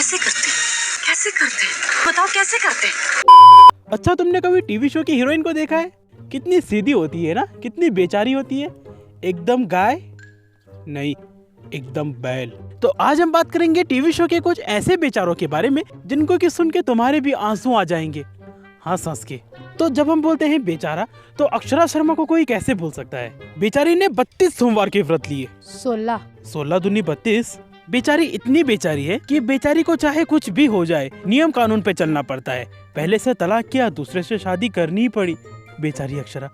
कैसे करते बताओ कैसे करते? अच्छा, तुमने कभी टीवी शो की हीरोइन को देखा है? कितनी सीधी होती है ना, कितनी बेचारी होती है। एकदम गाय नहीं, एकदम बैल। तो आज हम बात करेंगे टीवी शो के कुछ ऐसे बेचारों के बारे में जिनको कि सुन के तुम्हारे भी आंसू आ जाएंगे हंस हंस के। तो जब हम बोलते हैं बेचारा, तो अक्षरा शर्मा को कोई कैसे भूल सकता है। बेचारी ने 32 सोमवार के व्रत लिए। 16 दूनी 32। बेचारी इतनी बेचारी है कि बेचारी को चाहे कुछ भी हो जाए, नियम कानून पे चलना पड़ता है। पहले से तलाक किया, दूसरे से शादी करनी ही पड़ी। बेचारी अक्षरा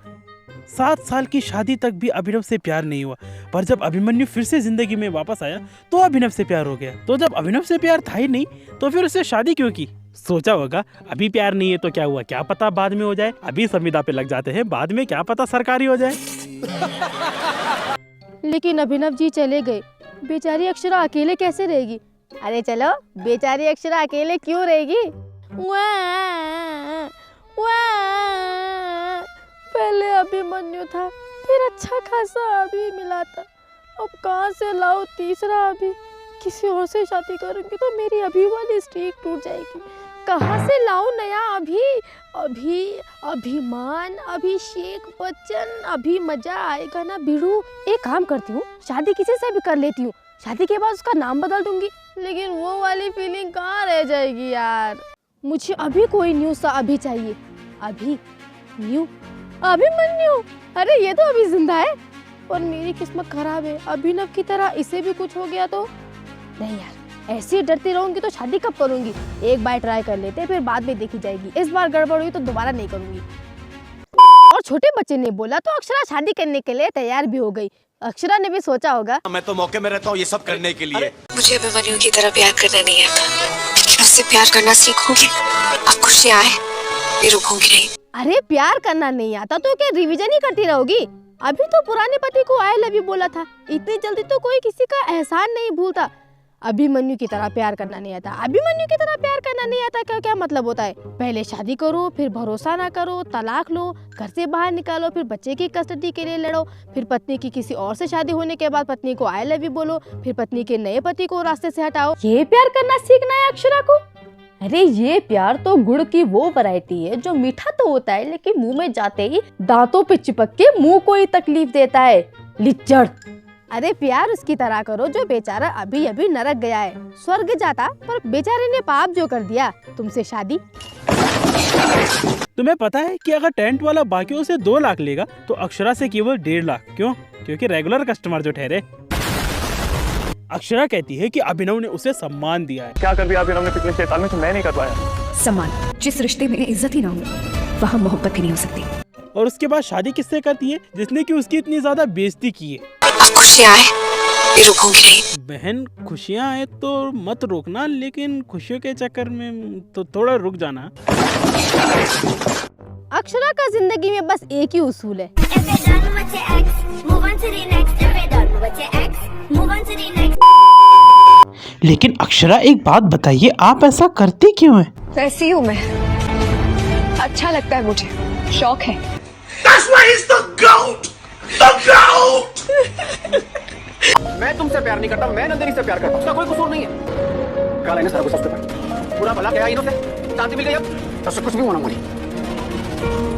7 साल की शादी तक भी अभिनव से प्यार नहीं हुआ, पर जब अभिमन्यु फिर से जिंदगी में वापस आया तो अभिनव से प्यार हो गया। तो जब अभिनव से प्यार था ही नहीं तो फिर उससे शादी क्यों की? सोचा होगा अभी प्यार नहीं है तो क्या हुआ, क्या पता बाद में हो जाए। अभी संविदा पे लग जाते हैं, बाद में क्या पता सरकारी हो जाए। लेकिन अभिनव जी चले गए, बेचारी अक्षरा अकेले कैसे रहेगी? अरे चलो, बेचारी अक्षरा अकेले क्यों रहेगी? पहले अभिमन्यु था, फिर अच्छा खासा अभी मिला था, अब कहाँ से लाओ तीसरा अभी? किसी और से शादी करूंगी तो मेरी अभी वाली स्ट्रीक टूट जाएगी। कहाँ से लाऊं नया अभी अभिमान, अभिषेक बच्चन, अभी मजा आएगा ना भिड़ू। एक काम करती हूँ, शादी किसी से भी कर लेती हूँ, शादी के बाद उसका नाम बदल दूंगी, लेकिन वो वाली फीलिंग कहाँ रह जाएगी यार। मुझे अभी कोई न्यू सा अभी चाहिए। अभी न्यू अभिमन्यु, अरे ये तो अभी जिंदा है, और मेरी किस्मत खराब है। अभिनव की तरह इसे भी कुछ हो गया तो नहीं यार, ऐसे डरती रहूंगी तो शादी कब करूंगी? एक बार ट्राई कर लेते, फिर बाद में देखी जाएगी। इस बार गड़बड़ हुई तो दोबारा नहीं करूंगी। और छोटे बच्चे ने बोला तो अक्षरा शादी करने के लिए तैयार भी हो गई। अक्षरा ने भी सोचा होगा, मैं तो मौके में रहता हूँ ये सब करने के लिए। मुझे अभिमन्यु की तरह प्यार करना नहीं आता, लेकिन उससे प्यार करना सीखूंगी। अब खुशियाँ आए, ये रुकूंगी नहीं। अरे प्यार करना नहीं आता तो क्या रिवीजन ही करती रहोगी? अभी तो पुराने पति को आई लव यू बोला था, इतनी जल्दी तो कोई किसी का एहसान नहीं भूलता। अभिमन्यु की तरह प्यार करना नहीं आता, अभिमन्यु की तरह प्यार करना नहीं आता क्या क्या मतलब होता है? पहले शादी करो, फिर भरोसा ना करो, तलाक लो, घर से बाहर निकालो, फिर बच्चे की कस्टडी के लिए लड़ो, फिर पत्नी की किसी और से शादी होने के बाद पत्नी को आई लव यू बोलो, फिर पत्नी के नए पति को रास्ते से हटाओ। ये प्यार करना सीखना है अक्षरा को? अरे ये प्यार तो गुड़ की वो वैरायटी है जो मीठा तो होता है, लेकिन मुंह में जाते ही दांतों पे चिपक के मुंह को ही तकलीफ देता है। लिच्चड़। अरे प्यार उसकी तरह करो जो बेचारा अभी अभी नरक गया है, स्वर्ग जाता, पर बेचारे ने पाप जो कर दिया, तुमसे शादी। तुम्हें पता है कि अगर टेंट वाला बाकियों से 2 लाख लेगा तो अक्षरा से केवल 1.5 लाख। क्यों? क्योंकि रेगुलर कस्टमर जो ठहरे। अक्षरा कहती है कि अभिनव ने उसे सम्मान दिया है। क्या कर दिया अभिनव ने पिछले 6 साल में जो मैं नहीं कर पाया? सम्मान, जिस रिश्ते में इज्जत ही ना हो वहाँ मोहब्बत ही नहीं हो सकती। और उसके बाद शादी किससे करती है जिसने कि उसकी इतनी ज्यादा बेइज्जती की है। खुशियाँ आए, ये रुकूंगी नहीं। बहन, खुशियाँ आए तो मत रोकना, लेकिन खुशियों के चक्कर में तो थोड़ा रुक जाना। अक्षरा का जिंदगी में बस एक ही उसूल है, लेकिन अक्षरा एक बात बताइए, आप ऐसा करती क्यों है? ऐसी हूँ मैं, अच्छा लगता है मुझे, शौक है। मैं तुमसे प्यार नहीं करता, मैं नंदिनी से प्यार करता हूँ, उसका कोई कसूर नहीं है। काला ने सारा कुछ पर पूरा भला क्या इन्होंने शांति मिल गई, अब तो कुछ भी होना मुझे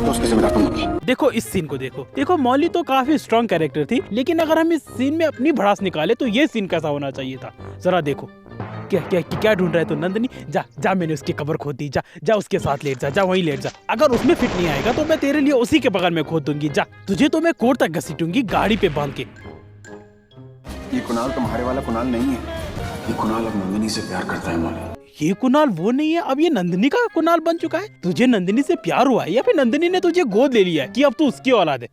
तो उसकी जिम्मेदार तुम होगी। देखो इस सीन को देखो मौली तो काफी स्ट्रॉन्ग कैरेक्टर थी, लेकिन अगर हम इस सीन में अपनी भड़ास निकाले तो ये सीन कैसा होना चाहिए था, जरा देखो। क्या ढूंढ रहा है तो नंदिनी, जा मैंने उसकी कब्र खोद दी, जा उसके साथ लेट जा वहीं लेट जा। अगर उसमें फिट नहीं आएगा तो मैं तेरे लिए उसी के बगल में खोद दूंगी, जा। तुझे तो मैं कोर्ट तक घसीटूंगी गाड़ी पे बांध के। ये कुणाल तुम्हारे वाला कुणाल नहीं है, ये कुणाल अब नंदिनी से प्यार करता है मौली। ये कुणाल वो नहीं है, अब ये नंदिनी का कुणाल बन चुका है। तुझे नंदिनी से प्यार हुआ है या फिर नंदिनी ने तुझे गोद ले लिया है कि अब तू उसकी औलाद है?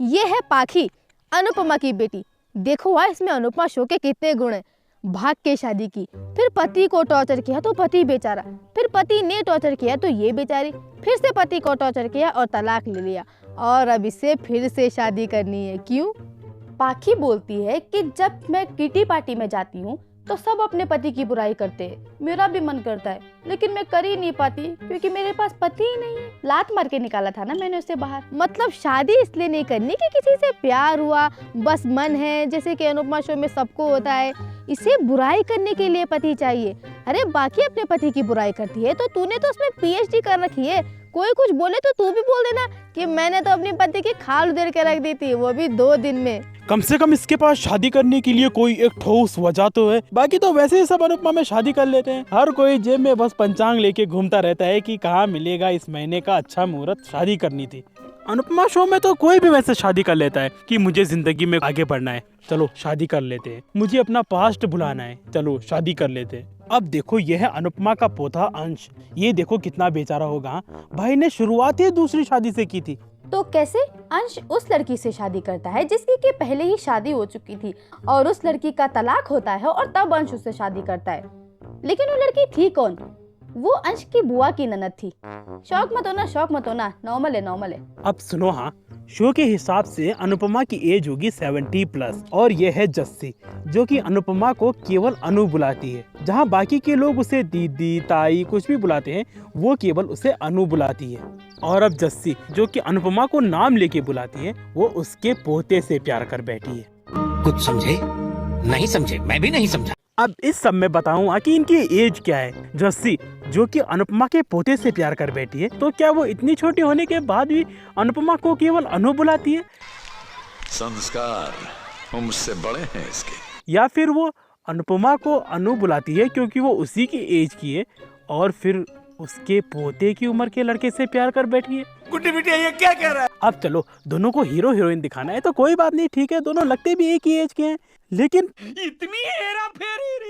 ये है पाखी, अनुपमा की बेटी। देखो वहाँ इसमें अनुपमा शो के कितने गुण हैं। भाग के शादी की, फिर पति को टॉर्चर किया तो पति बेचारा, फिर पति ने टॉर्चर किया तो ये बेचारी, फिर से पति को टॉर्चर किया और तलाक ले लिया, और अब इसे फिर से शादी करनी है। क्यों? पाखी बोलती है कि जब मैं किटी पार्टी में जाती हूँ तो सब अपने पति की बुराई करते हैं, मेरा भी मन करता है, लेकिन मैं कर ही नहीं पाती क्योंकि मेरे पास पति ही नहीं है। लात मार के निकाला था ना मैंने उसे बाहर। मतलब शादी इसलिए नहीं करनी कि किसी से प्यार हुआ, बस मन है, जैसे कि अनुपमा शो में सबको होता है। इसे बुराई करने के लिए पति चाहिए, अरे बाकी अपने पति की बुराई करती है तो तूने तो उसमें पीएचडी कर रखी है। कोई कुछ बोले तो तू भी बोल देना कि मैंने तो अपने पति की खाल उधेड़ के रख दी थी, वो भी 2 दिन में। कम से कम इसके पास शादी करने के लिए कोई एक ठोस वजह तो है। बाकी तो वैसे ही सब अनुपमा में शादी कर लेते हैं। हर कोई जेब में बस पंचांग लेके घूमता रहता है कि कहाँ मिलेगा इस महीने का अच्छा मुहूर्त, शादी करनी थी। अनुपमा शो में तो कोई भी वैसे शादी कर लेता है कि मुझे जिंदगी में आगे बढ़ना है, चलो शादी कर लेते हैं। मुझे अपना पास्ट भुलाना है, चलो शादी कर लेते हैं। अब देखो यह है अनुपमा का पोता अंश। ये देखो कितना बेचारा होगा, भाई ने शुरुआत ही दूसरी शादी से की थी। तो कैसे अंश उस लड़की से शादी करता है जिसकी कि पहले ही शादी हो चुकी थी और उस लड़की का तलाक होता है और तब अंश उससे शादी करता है। लेकिन वो लड़की थी कौन? वो अंश की बुआ की ननद थी। शौक मत होना, नॉर्मल है। अब सुनो, हाँ, शो के हिसाब से अनुपमा की एज होगी 70+ और ये है जस्सी, जो कि अनुपमा को केवल अनु बुलाती है। जहाँ बाकी के लोग उसे दीदी, ताई कुछ भी बुलाते हैं, वो केवल उसे अनु बुलाती है। और अब जस्सी, जो कि अनुपमा को नाम लेके बुलाती है, वो उसके पोते से प्यार कर बैठी है। कुछ समझे? नहीं समझे, मैं भी नहीं समझा। अब इस सब में बताऊँ कि इनकी एज क्या है। जस्सी, जो कि अनुपमा के पोते से प्यार कर बैठी है, तो क्या वो इतनी छोटी होने के बाद भी अनुपमा को केवल अनु बुलाती है? संस्कार मुझसे बड़े हैं इसके। या फिर वो अनुपमा को अनु बुलाती है क्योंकि वो उसी की एज की है और फिर उसके पोते की उम्र के लड़के से प्यार कर बैठी है? गुड्डी बिटिया ये क्या कह रहा है? अब चलो, दोनों को हीरो हीरोइन दिखाना है तो कोई बात नहीं, ठीक है, दोनों लगते भी एक ही एज के हैं, लेकिन इतनी हेरा फेरी।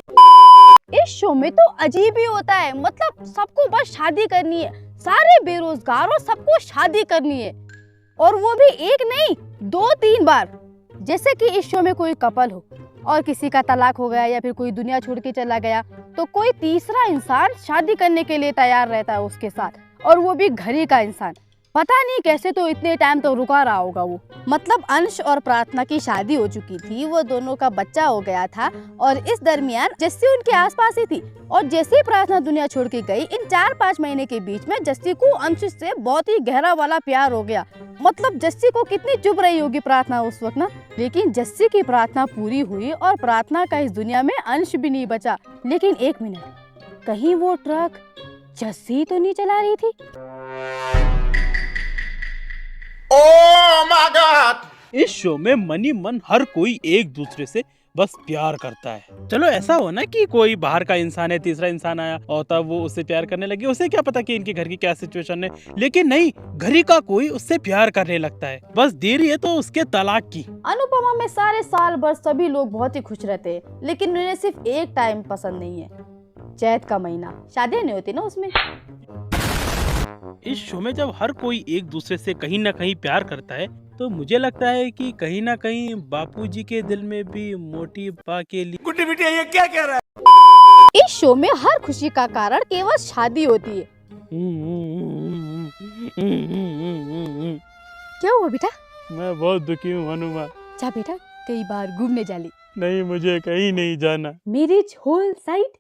इस शो में तो अजीब ही होता है। मतलब सबको बस शादी करनी है, सारे बेरोजगार और सबको शादी करनी है, और वो भी एक नहीं 2-3 बार। जैसे कि इस शो में कोई कपल हो और किसी का तलाक हो गया या फिर कोई दुनिया छोड़ के चला गया, तो कोई तीसरा इंसान शादी करने के लिए तैयार रहता है उसके साथ, और वो भी घर ही का इंसान। पता नहीं कैसे तो इतने टाइम तो रुका रहा होगा वो। मतलब अंश और प्रार्थना की शादी हो चुकी थी, वो दोनों का बच्चा हो गया था, और इस दरमियान जस्सी उनके आसपास ही थी। और जैसे ही प्रार्थना दुनिया छोड़ के गई, इन 4-5 महीने के बीच में जस्सी को अंश से बहुत ही गहरा वाला प्यार हो गया। मतलब जस्सी को कितनी चुभ रही होगी प्रार्थना उस वक्त ना। लेकिन जस्सी की प्रार्थना पूरी हुई और प्रार्थना का इस दुनिया में अंश भी नहीं बचा। लेकिन 1 मिनट, कहीं वो ट्रक जस्सी तो नहीं चला रही थी? Oh my God! इस शो में मनी मन हर कोई एक दूसरे से बस प्यार करता है। चलो ऐसा हो ना कि कोई बाहर का इंसान है, तीसरा इंसान आया और तब वो उससे प्यार करने लगे, उसे क्या पता कि इनके घर की क्या सिचुएशन है। लेकिन नहीं, घर ही का कोई उससे प्यार करने लगता है, बस देरी है तो उसके तलाक की। अनुपमा में सारे साल भर सभी लोग बहुत ही खुश रहते हैं, लेकिन उन्हें सिर्फ एक टाइम पसंद नहीं है, चैत का महीना। शादियां नहीं होती ना उसमें। इस शो में जब हर कोई एक दूसरे से कहीं ना कहीं प्यार करता है, तो मुझे लगता है कि कहीं ना कहीं बापूजी के दिल में भी मोटी बा के लिए। गुड्डी बिटिया ये क्या कह रहा है? इस शो में हर खुशी का कारण केवल शादी होती है। क्या हुआ बेटा? मैं बहुत दुखी हूँ हनुमा। जा बेटा, कई बार घूमने जाली। नहीं, मुझे कहीं नहीं जाना। मेरी होल साइड।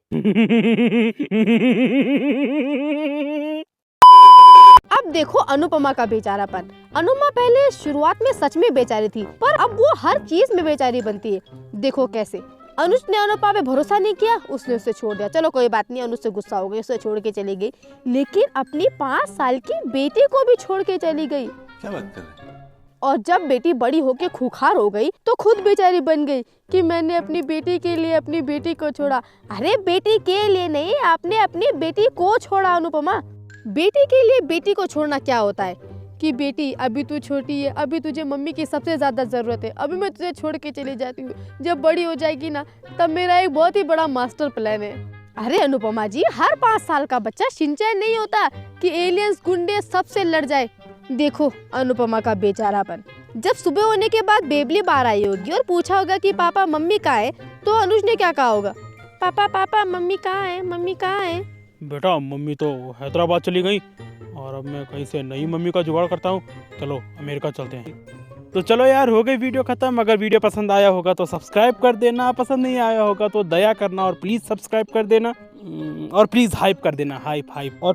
अब देखो अनुपमा का बेचारापन। अनुपमा पहले शुरुआत में सच में बेचारी थी, पर अब वो हर चीज में बेचारी बनती है। देखो कैसे। अनुज ने अनुपमा पे भरोसा नहीं किया, उसने उसे छोड़ दिया। चलो कोई बात नहीं, अनुज से गुस्सा हो गई, उसे छोड़ के चली गई। लेकिन अपनी 5 साल की बेटी को भी छोड़ के चली गई। क्या बात कर रहे हैं? और जब बेटी बड़ी होके खूंखार हो गई तो खुद बेचारी बन गई कि मैंने अपनी बेटी के लिए अपनी बेटी को छोड़ा। अरे बेटी के लिए नहीं, आपने अपनी बेटी को छोड़ा अनुपमा। बेटी के लिए बेटी को छोड़ना क्या होता है कि बेटी अभी तू छोटी है, अभी तुझे मम्मी की सबसे ज्यादा जरूरत है, अभी मैं तुझे छोड़ के चली जाती हूँ, जब बड़ी हो जाएगी ना तब मेरा एक बहुत ही बड़ा मास्टर प्लान है। अरे अनुपमा जी, हर 5 साल का बच्चा शिनचैन नहीं होता कि एलियंस गुंडे सबसे लड़ जाए। देखो अनुपमा का बेचारापन। जब सुबह होने के बाद बेबली बाहर आई होगी और पूछा होगा कि पापा मम्मी कहाँ है, तो अनुज ने क्या कहा होगा? पापा पापा मम्मी कहाँ है, मम्मी कहाँ है? बेटा मम्मी तो हैदराबाद चली गई और अब मैं कहीं से नई मम्मी का जुगाड़ करता हूँ। चलो अमेरिका चलते हैं। तो चलो यार, हो गई वीडियो खत्म। अगर वीडियो पसंद आया होगा तो सब्सक्राइब कर देना, पसंद नहीं आया होगा तो दया करना और प्लीज़ सब्सक्राइब कर देना और प्लीज़ हाइप कर देना, हाइप। और